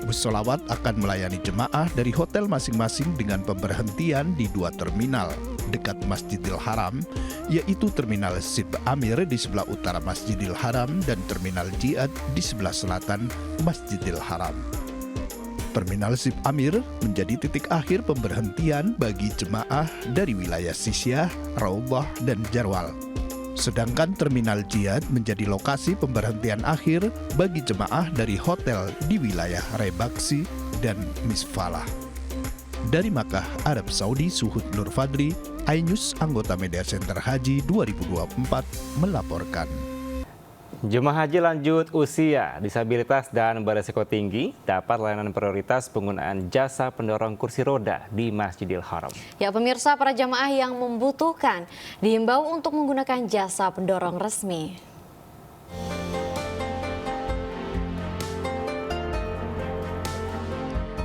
Bus sholawat akan melayani jemaah dari hotel masing-masing dengan pemberhentian di 2 terminal dekat Masjidil Haram, yaitu Terminal Sip Amir di sebelah utara Masjidil Haram dan Terminal Jihad di sebelah selatan Masjidil Haram. Terminal Sip Amir menjadi titik akhir pemberhentian bagi jemaah dari wilayah Sisyah, Raubah, dan Jarwal. Sedangkan Terminal Jihad menjadi lokasi pemberhentian akhir bagi jemaah dari hotel di wilayah Rebaksi dan Misfalah. Dari Makkah, Arab Saudi, Suhud Nur Fadri, iNews, anggota Media Center Haji 2024 melaporkan. Jemaah haji lanjut usia, disabilitas, dan beresiko tinggi dapat layanan prioritas penggunaan jasa pendorong kursi roda di Masjidil Haram. Ya pemirsa, para jemaah yang membutuhkan diimbau untuk menggunakan jasa pendorong resmi.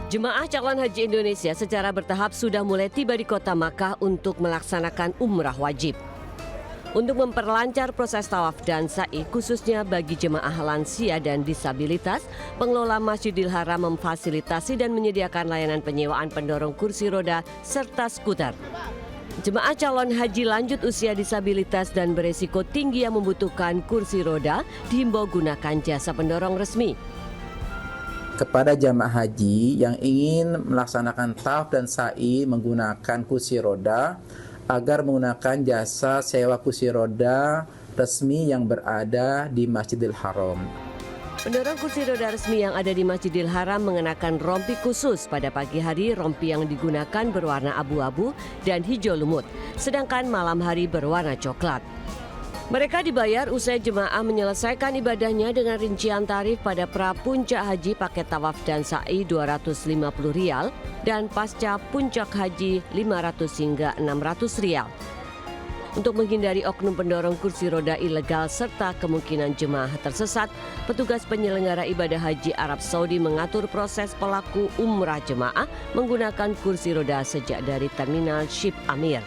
Jemaah calon haji Indonesia secara bertahap sudah mulai tiba di kota Makkah untuk melaksanakan umrah wajib. Untuk memperlancar proses tawaf dan sa'i khususnya bagi jemaah lansia dan disabilitas, pengelola Masjidil Haram memfasilitasi dan menyediakan layanan penyewaan pendorong kursi roda serta skuter. Jemaah calon haji lanjut usia disabilitas dan beresiko tinggi yang membutuhkan kursi roda dihimbau gunakan jasa pendorong resmi. Kepada jamaah haji yang ingin melaksanakan tawaf dan sa'i menggunakan kursi roda, agar menggunakan jasa sewa kursi roda resmi yang berada di Masjidil Haram. Pendorong kursi roda resmi yang ada di Masjidil Haram mengenakan rompi khusus. Pada pagi hari, rompi yang digunakan berwarna abu-abu dan hijau lumut, sedangkan malam hari berwarna coklat. Mereka dibayar usai jemaah menyelesaikan ibadahnya dengan rincian tarif pada pra-puncak haji paket tawaf dan sa'i Rp250 dan pasca puncak haji Rp500 hingga Rp600. Untuk menghindari oknum pendorong kursi roda ilegal serta kemungkinan jemaah tersesat, petugas penyelenggara ibadah haji Arab Saudi mengatur proses pelaku umrah jemaah menggunakan kursi roda sejak dari Terminal Ship Amir.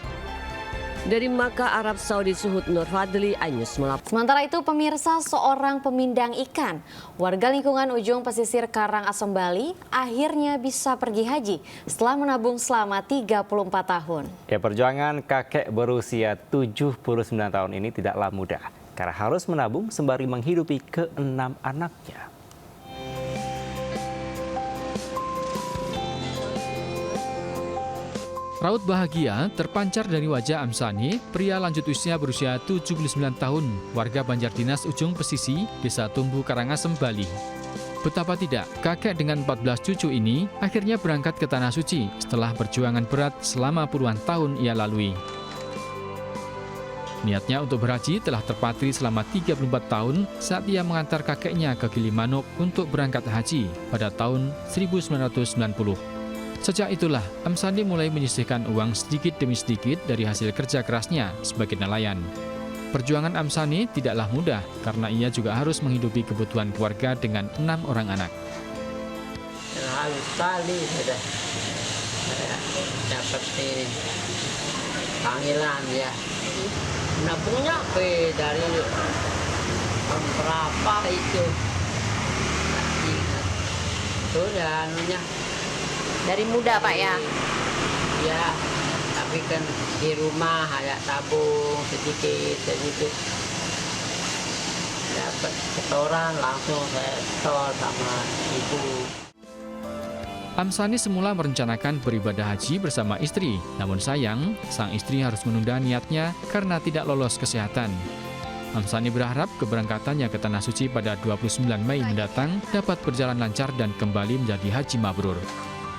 Dari Makkah, Arab Saudi, Suhud Nur Fadli, iNews melaporkan. Sementara itu, pemirsa, seorang pemindang ikan, warga lingkungan ujung pesisir Karangasem, Bali, akhirnya bisa pergi haji setelah menabung selama 34 tahun. Ya, perjuangan kakek berusia 79 tahun ini tidaklah mudah, karena harus menabung sembari menghidupi ke-6 anaknya. Raut bahagia terpancar dari wajah Amsani, pria lanjut usia berusia 79 tahun, warga Banjardinas Ujung Pesisi, Desa Tumbu, Karangasem, Bali. Betapa tidak, kakek dengan 14 cucu ini akhirnya berangkat ke Tanah Suci setelah perjuangan berat selama puluhan tahun ia lalui. Niatnya untuk berhaji telah terpatri selama 34 tahun saat ia mengantar kakeknya ke Gilimanuk untuk berangkat haji pada tahun 1990. Sejak itulah, Amsani mulai menyisihkan uang sedikit demi sedikit dari hasil kerja kerasnya sebagai nelayan. Perjuangan Amsani tidaklah mudah karena ia juga harus menghidupi kebutuhan keluarga dengan 6 orang anak. Terlalu sekali sudah dapat panggilan ya. Nabungnya dari berapa itu? Sudah anunya. Dari muda, Pak, ya? Ya, tapi kan di rumah ada tabung sedikit. Dapat setoran langsung saya setor sama ibu. Amsani semula merencanakan beribadah haji bersama istri, namun sayang, sang istri harus menunda niatnya karena tidak lolos kesehatan. Amsani berharap keberangkatannya ke Tanah Suci pada 29 Mei mendatang dapat berjalan lancar dan kembali menjadi haji mabrur.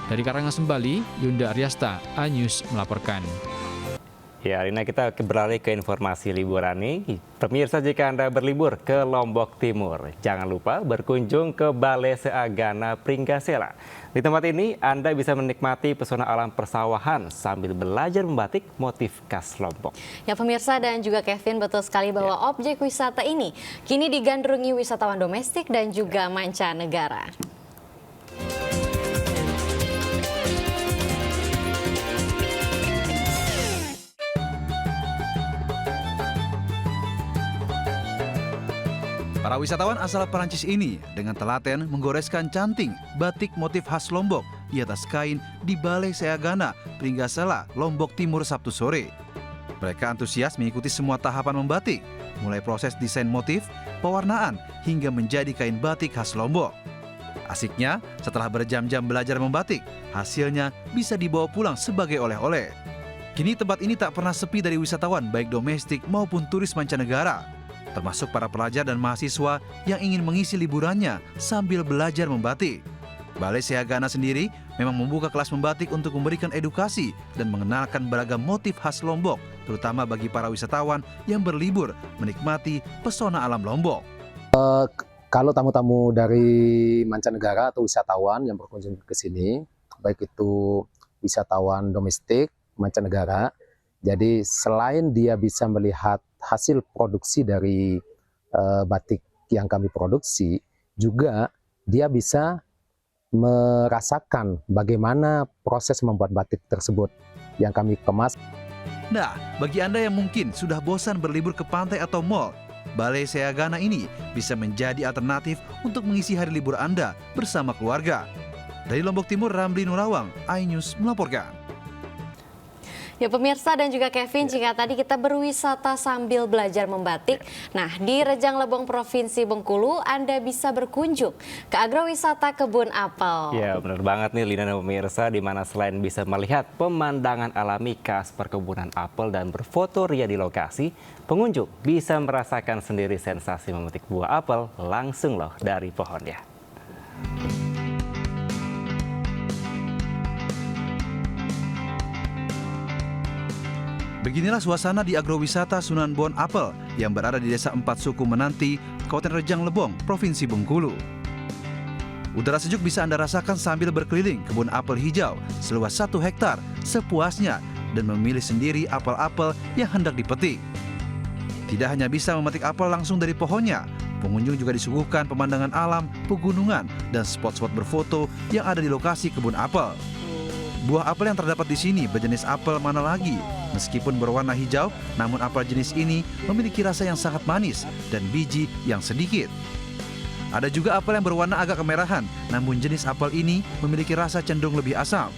Dari Karangasem, Bali, Yunda Aryasta, iNews melaporkan. Ya, Rina, kita beralih ke informasi liburan nih. Pemirsa, jika Anda berlibur ke Lombok Timur, jangan lupa berkunjung ke Balai Seagana Pringgasela. Di tempat ini, Anda bisa menikmati pesona alam persawahan sambil belajar membatik motif khas Lombok. Ya, pemirsa dan juga Kevin, betul sekali bahwa objek wisata ini kini digandrungi wisatawan domestik dan juga mancanegara. Para wisatawan asal Perancis ini dengan telaten menggoreskan canting batik motif khas Lombok di atas kain di Balai Seagana Pringgasela, Lombok Timur Sabtu sore. Mereka antusias mengikuti semua tahapan membatik, mulai proses desain motif, pewarnaan, hingga menjadi kain batik khas Lombok. Asiknya, setelah berjam-jam belajar membatik, hasilnya bisa dibawa pulang sebagai oleh-oleh. Kini tempat ini tak pernah sepi dari wisatawan baik domestik maupun turis mancanegara, termasuk para pelajar dan mahasiswa yang ingin mengisi liburannya sambil belajar membatik. Balai Seagana sendiri memang membuka kelas membatik untuk memberikan edukasi dan mengenalkan beragam motif khas Lombok, terutama bagi para wisatawan yang berlibur menikmati pesona alam Lombok. Kalau tamu-tamu dari mancanegara atau wisatawan yang berkunjung ke sini, baik itu wisatawan domestik, mancanegara, jadi selain dia bisa melihat hasil produksi dari batik yang kami produksi, juga dia bisa merasakan bagaimana proses membuat batik tersebut yang kami kemas. Nah, bagi Anda yang mungkin sudah bosan berlibur ke pantai atau mall, Balai Seagana ini bisa menjadi alternatif untuk mengisi hari libur Anda bersama keluarga. Dari Lombok Timur, Ramli Nurawang, iNews melaporkan. Ya, pemirsa dan juga Kevin, jika tadi kita berwisata sambil belajar membatik, nah di Rejang Lebong Provinsi Bengkulu Anda bisa berkunjung ke agrowisata kebun apel. Ya, benar banget nih Lina dan pemirsa, di mana selain bisa melihat pemandangan alami khas perkebunan apel dan berfoto ria di lokasi, pengunjung bisa merasakan sendiri sensasi memetik buah apel langsung loh dari pohonnya. Beginilah suasana di agrowisata Sunan Bon Apel yang berada di Desa Empat Suku Menanti, Kabupaten Rejang Lebong, Provinsi Bengkulu. Udara sejuk bisa Anda rasakan sambil berkeliling kebun apel hijau seluas 1 hektar sepuasnya dan memilih sendiri apel-apel yang hendak dipetik. Tidak hanya bisa memetik apel langsung dari pohonnya, pengunjung juga disuguhkan pemandangan alam, pegunungan, dan spot-spot berfoto yang ada di lokasi kebun apel. Buah apel yang terdapat di sini berjenis apel mana lagi? Meskipun berwarna hijau, namun apel jenis ini memiliki rasa yang sangat manis dan biji yang sedikit. Ada juga apel yang berwarna agak kemerahan, namun jenis apel ini memiliki rasa cenderung lebih asam.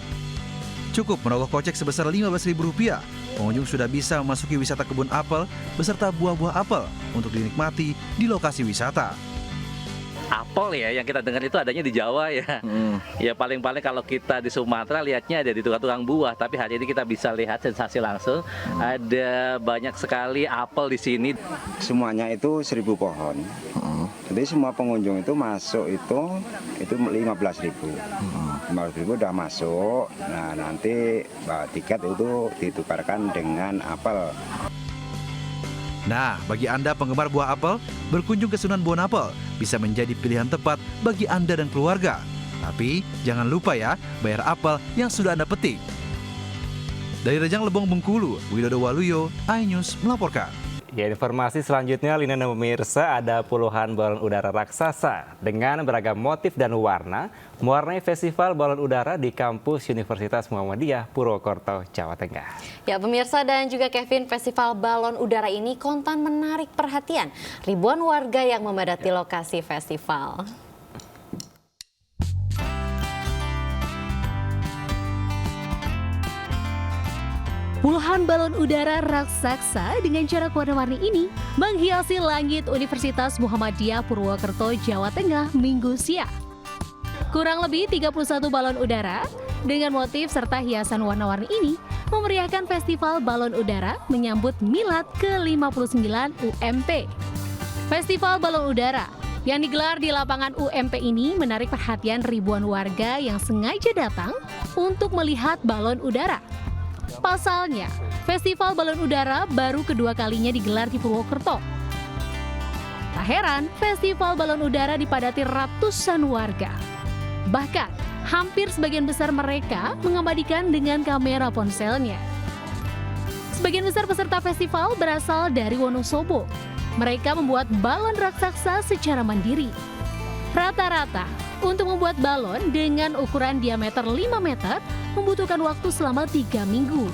Cukup merogoh kocek sebesar Rp15.000, pengunjung sudah bisa memasuki wisata kebun apel beserta buah-buah apel untuk dinikmati di lokasi wisata. Apel ya yang kita dengar itu adanya di Jawa ya. Ya paling-paling kalau kita di Sumatera lihatnya ada di tukang-tukang buah, tapi hari ini kita bisa lihat sensasi langsung. Ada banyak sekali apel di sini. Semuanya itu 1.000 pohon. Jadi semua pengunjung itu masuk itu 15.000. 15.000 udah masuk. Nah, nanti tiket itu ditukarkan dengan apel. Nah, bagi Anda penggemar buah apel, berkunjung ke Sunan Bonapel bisa menjadi pilihan tepat bagi Anda dan keluarga. Tapi jangan lupa ya, bayar apel yang sudah Anda petik. Dari Rejang Lebong Bengkulu, Widodo Waluyo, iNews melaporkan. Ya, informasi selanjutnya, Lina dan pemirsa, ada puluhan balon udara raksasa dengan beragam motif dan warna mewarnai festival balon udara di kampus Universitas Muhammadiyah Purwokerto, Jawa Tengah. Ya, pemirsa dan juga Kevin, festival balon udara ini kontan menarik perhatian ribuan warga yang memadati lokasi festival. Puluhan balon udara raksasa dengan corak warna-warni ini menghiasi langit Universitas Muhammadiyah Purwokerto, Jawa Tengah Minggu siang. Kurang lebih 31 balon udara dengan motif serta hiasan warna-warni ini memeriahkan festival balon udara menyambut milad ke-59 UMP. Festival balon udara yang digelar di lapangan UMP ini menarik perhatian ribuan warga yang sengaja datang untuk melihat balon udara. Pasalnya, festival balon udara baru kedua kalinya digelar di Purwokerto. Tak heran, festival balon udara dipadati ratusan warga. Bahkan, hampir sebagian besar mereka mengabadikan dengan kamera ponselnya. Sebagian besar peserta festival berasal dari Wonosobo. Mereka membuat balon raksasa secara mandiri. Rata-rata, untuk membuat balon dengan ukuran diameter 5 meter membutuhkan waktu selama 3 minggu.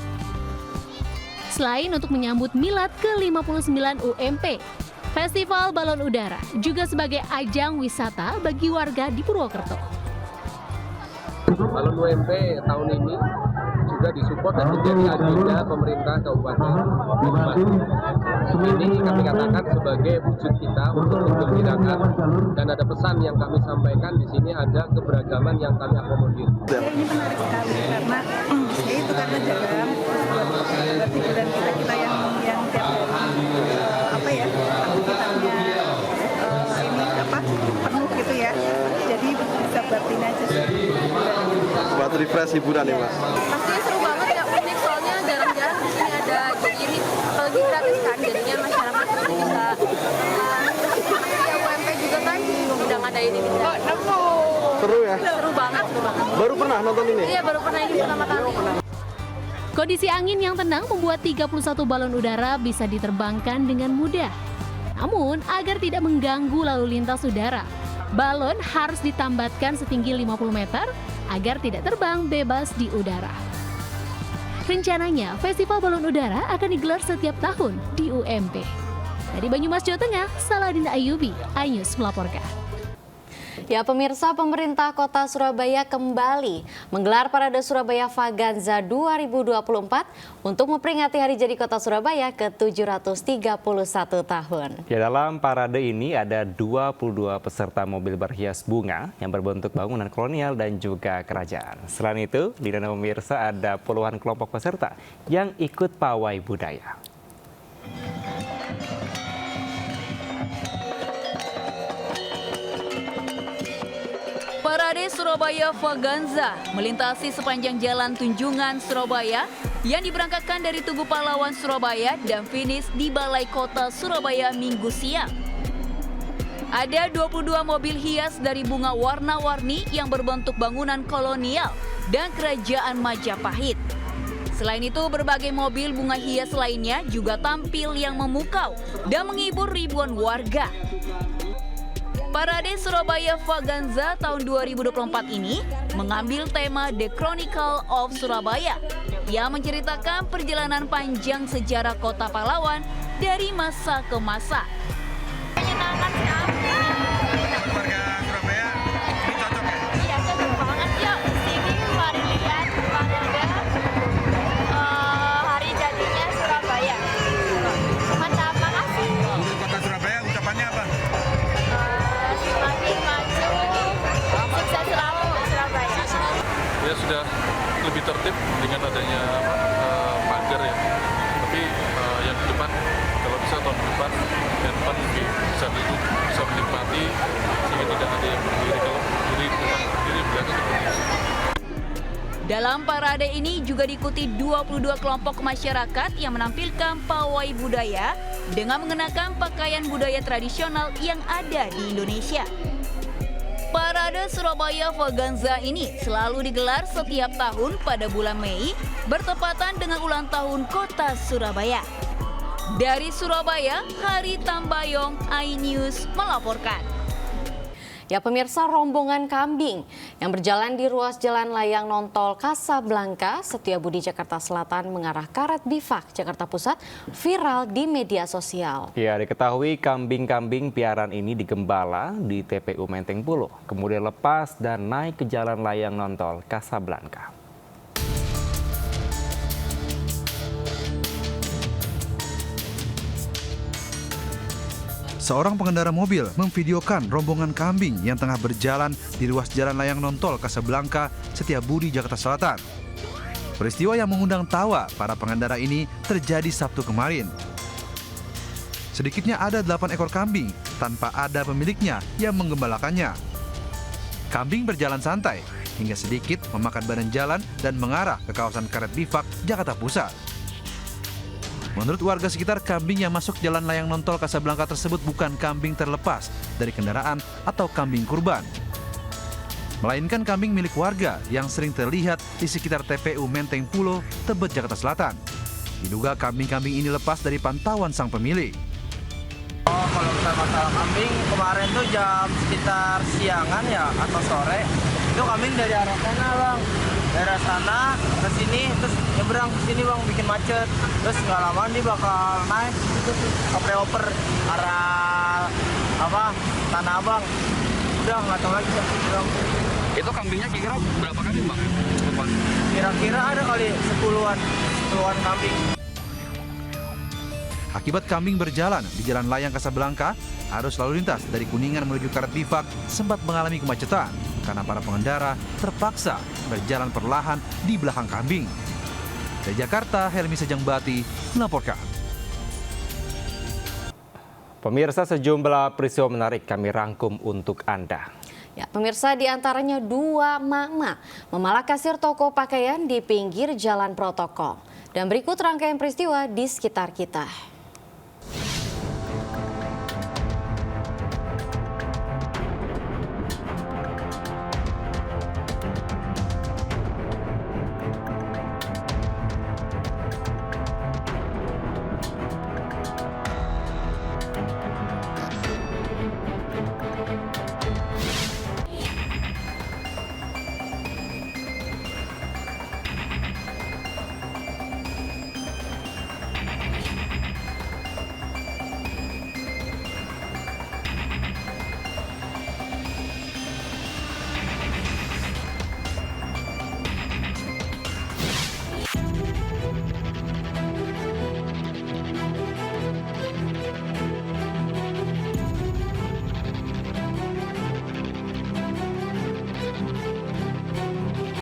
Selain untuk menyambut milad ke-59 UMP, Festival Balon Udara juga sebagai ajang wisata bagi warga di Purwokerto. Balon UMP tahun ini juga disupport dan menjadi agenda pemerintah Kabupaten Bandung. Ini kami katakan sebagai wujud kita untuk menggembirakan, dan ada pesan yang kami sampaikan di sini, ada keberagaman yang kami akomodir. Ini menarik sekali karena itu karena jaga buat pikiran kita yang tiap hari aktivitasnya penuh gitu ya. Jadi bisa buatin aja sih. Buat refresh hiburan ya, Mas. Pastinya seru banget ya, unik soalnya jarang-jarang di sini ada gini, apalagi gratis kan, jadinya masyarakat bisa ya UMP juga kan udah ngadain ini. Seru ya? Seru banget. Baru pernah nonton ini? Iya, baru pernah ini pertama kali. Kondisi angin yang tenang membuat 31 balon udara bisa diterbangkan dengan mudah. Namun, agar tidak mengganggu lalu lintas udara, balon harus ditambatkan setinggi 50 meter agar tidak terbang bebas di udara. Rencananya, Festival Balon Udara akan digelar setiap tahun di UMP. Dari Banyumas, Jawa Tengah, Saladin Ayubi, iNews melaporkan. Ya, pemirsa, pemerintah Kota Surabaya kembali menggelar Parade Surabaya Vaganza 2024 untuk memperingati Hari Jadi Kota Surabaya ke-731 tahun. Ya, dalam parade ini ada 22 peserta mobil berhias bunga yang berbentuk bangunan kolonial dan juga kerajaan. Selain itu, di dalam pemirsa ada puluhan kelompok peserta yang ikut pawai budaya. Parade Surabaya Vaganza melintasi sepanjang Jalan Tunjungan Surabaya yang diberangkatkan dari Tugu Pahlawan Surabaya dan finish di Balai Kota Surabaya Minggu siang. Ada 22 mobil hias dari bunga warna-warni yang berbentuk bangunan kolonial dan kerajaan Majapahit. Selain itu, berbagai mobil bunga hias lainnya juga tampil yang memukau dan menghibur ribuan warga. Parade Surabaya Vaganza tahun 2024 ini mengambil tema The Chronicle of Surabaya yang menceritakan perjalanan panjang sejarah kota pahlawan dari masa ke masa. Menyenangkan sekali. Warga Surabaya ini cocok ya? Iya, cocok banget. Yuk, sini mari lihat parade hari jadinya Surabaya. Mantap, makasih. Untuk kota Surabaya ucapannya apa? Semakin maju, sukses selalu Surabaya. Ya sudah lebih tertib dengan adanya pagar ya. Tapi yang di depan kalau bisa tahun depan lebih bisa duduk, bisa menikmati sehingga tidak ada yang berdiri kalau berdiri depan berdiri belakang berdiri. Dalam parade ini juga diikuti 22 kelompok masyarakat yang menampilkan pawai budaya dengan mengenakan pakaian budaya tradisional yang ada di Indonesia. Parade Surabaya Vaganza ini selalu digelar setiap tahun pada bulan Mei, bertepatan dengan ulang tahun kota Surabaya. Dari Surabaya, Hari Tambayong, iNews melaporkan. Ya pemirsa, rombongan kambing yang berjalan di ruas jalan layang nontol Kasablanka, Setiabudi, Jakarta Selatan mengarah Karet Bifak, Jakarta Pusat viral di media sosial. Ya, diketahui kambing-kambing piaraan ini digembala di TPU Menteng Pulo, kemudian lepas dan naik ke jalan layang nontol Kasablanka. Seorang pengendara mobil memvideokan rombongan kambing yang tengah berjalan di ruas jalan layang nontol Kasablanka, Setiabudi, Jakarta Selatan. Peristiwa yang mengundang tawa para pengendara ini terjadi Sabtu kemarin. Sedikitnya ada 8 ekor kambing tanpa ada pemiliknya yang menggembalakannya. Kambing berjalan santai hingga sedikit memakan badan jalan dan mengarah ke kawasan Karet Bifak, Jakarta Pusat. Menurut warga sekitar, kambing yang masuk jalan layang nontol Kasablanka tersebut bukan kambing terlepas dari kendaraan atau kambing kurban, melainkan kambing milik warga yang sering terlihat di sekitar TPU Menteng Pulo, Tebet, Jakarta Selatan. Diduga kambing-kambing ini lepas dari pantauan sang pemilik. Oh, kalau kita masalah kambing, kemarin tuh jam sekitar siangan ya atau sore, itu kambing dari arah sana bang, dari arah sana ke sini, terus nyebrang ke sini bang, bikin macet, terus nggak lama dia bakal naik gitu oper arah Tanah Abang, udah nggak tahu lagi bang. Itu kambingnya kira berapa kambing bang? Kira-kira ada kali 10-an kambing. Akibat kambing berjalan di jalan layang Kasablanka, arus lalu lintas dari Kuningan menuju Karet Bifak sempat mengalami kemacetan karena para pengendara terpaksa berjalan perlahan di belakang kambing. Dari Jakarta, Helmi Sejangbati melaporkan. Pemirsa, sejumlah peristiwa menarik kami rangkum untuk Anda. Ya, pemirsa, di antaranya 2 mama memalak kasir toko pakaian di pinggir jalan protokol. Dan berikut rangkaian peristiwa di sekitar kita.